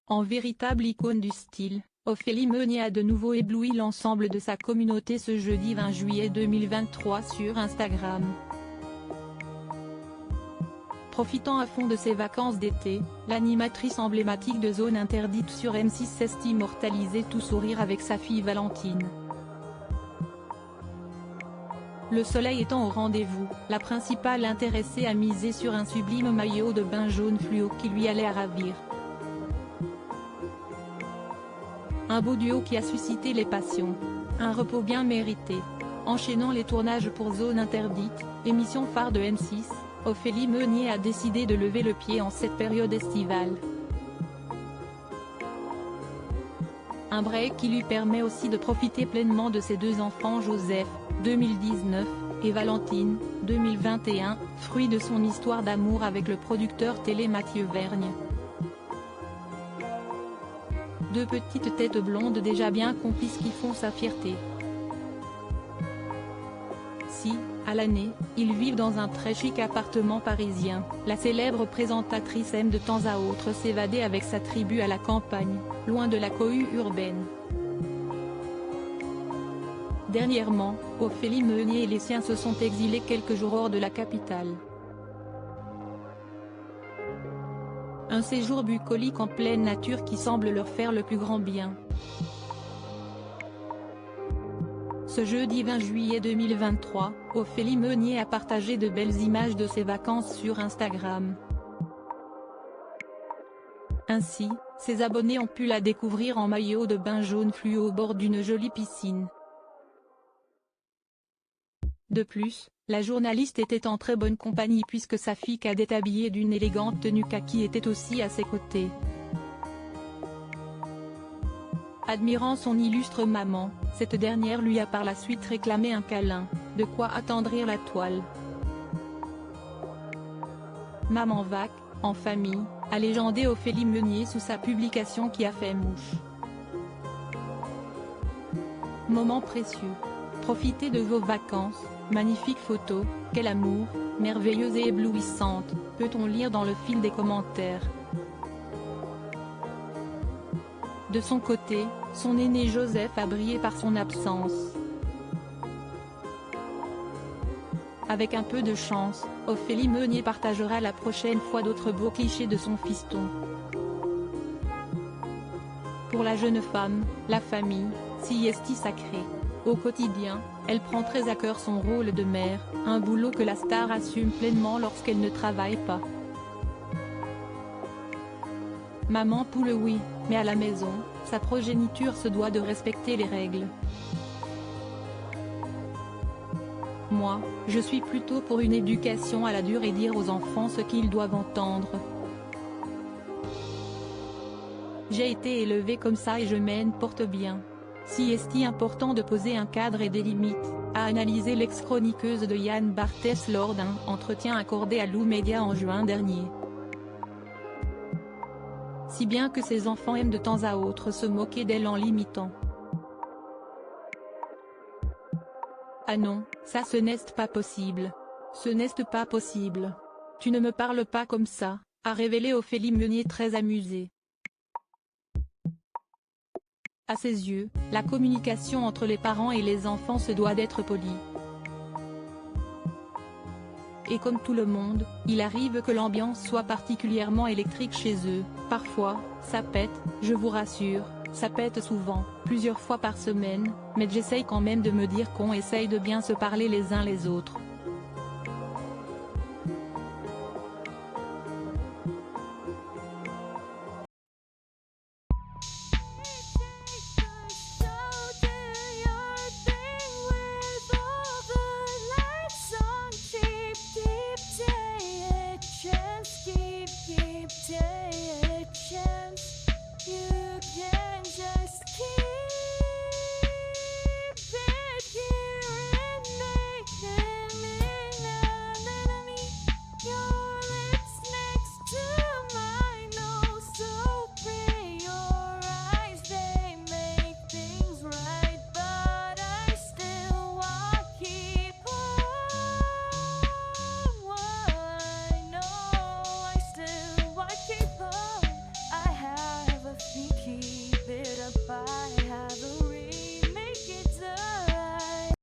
En véritable icône du style, Ophélie Meunier a de nouveau ébloui l'ensemble de sa communauté ce jeudi 20 juillet 2023 sur Instagram. Profitant à fond de ses vacances d'été, l'animatrice emblématique de Zone Interdite sur M6 s'est immortalisée tout sourire avec sa fille Valentine. Le soleil étant au rendez-vous, la principale intéressée a misé sur un sublime maillot de bain jaune fluo qui lui allait à ravir. Un beau duo qui a suscité les passions. Un repos bien mérité. Enchaînant les tournages pour Zone Interdite, émission phare de M6, Ophélie Meunier a décidé de lever le pied en cette période estivale. Un break qui lui permet aussi de profiter pleinement de ses deux enfants Joseph, 2019, et Valentine, 2021, fruit de son histoire d'amour avec le producteur télé Mathieu Vergne. Deux petites têtes blondes déjà bien complices qui font sa fierté. Si, à l'année, ils vivent dans un très chic appartement parisien, la célèbre présentatrice aime de temps à autre s'évader avec sa tribu à la campagne, loin de la cohue urbaine. Dernièrement, Ophélie Meunier et les siens se sont exilés quelques jours hors de la capitale. Un séjour bucolique en pleine nature qui semble leur faire le plus grand bien. Ce jeudi 20 juillet 2023, Ophélie Meunier a partagé de belles images de ses vacances sur Instagram. Ainsi, ses abonnés ont pu la découvrir en maillot de bain jaune fluo au bord d'une jolie piscine. De plus, la journaliste était en très bonne compagnie puisque sa fille cadette habillée d'une élégante tenue kaki était aussi à ses côtés. Admirant son illustre maman, cette dernière lui a par la suite réclamé un câlin, de quoi attendrir la toile. Maman Vac, en famille, a légendé Ophélie Meunier sous sa publication qui a fait mouche. Moment précieux. Profitez de vos vacances, magnifique photo, quel amour, merveilleuse et éblouissante, peut-on lire dans le fil des commentaires. De son côté, son aîné Joseph a brillé par son absence. Avec un peu de chance, Ophélie Meunier partagera la prochaine fois d'autres beaux clichés de son fiston. Pour la jeune femme, la famille, siesti sacrée. Au quotidien, elle prend très à cœur son rôle de mère, un boulot que la star assume pleinement lorsqu'elle ne travaille pas. Maman poule oui, mais à la maison, sa progéniture se doit de respecter les règles. Moi, je suis plutôt pour une éducation à la dure et dire aux enfants ce qu'ils doivent entendre. J'ai été élevée comme ça et je m'en porte bien. Si est-il important de poser un cadre et des limites, a analysé l'ex-chroniqueuse de Yann Barthès lors d'un entretien accordé à Lou Média en juin dernier. Si bien que ses enfants aiment de temps à autre se moquer d'elle en l'imitant. Ah non, ça ce n'est pas possible. Ce n'est pas possible. Tu ne me parles pas comme ça, a révélé Ophélie Meunier très amusée. À ses yeux, la communication entre les parents et les enfants se doit d'être polie. Et comme tout le monde, il arrive que l'ambiance soit particulièrement électrique chez eux, parfois, ça pète, je vous rassure, ça pète souvent, plusieurs fois par semaine, mais j'essaye quand même de me dire qu'on essaye de bien se parler les uns les autres.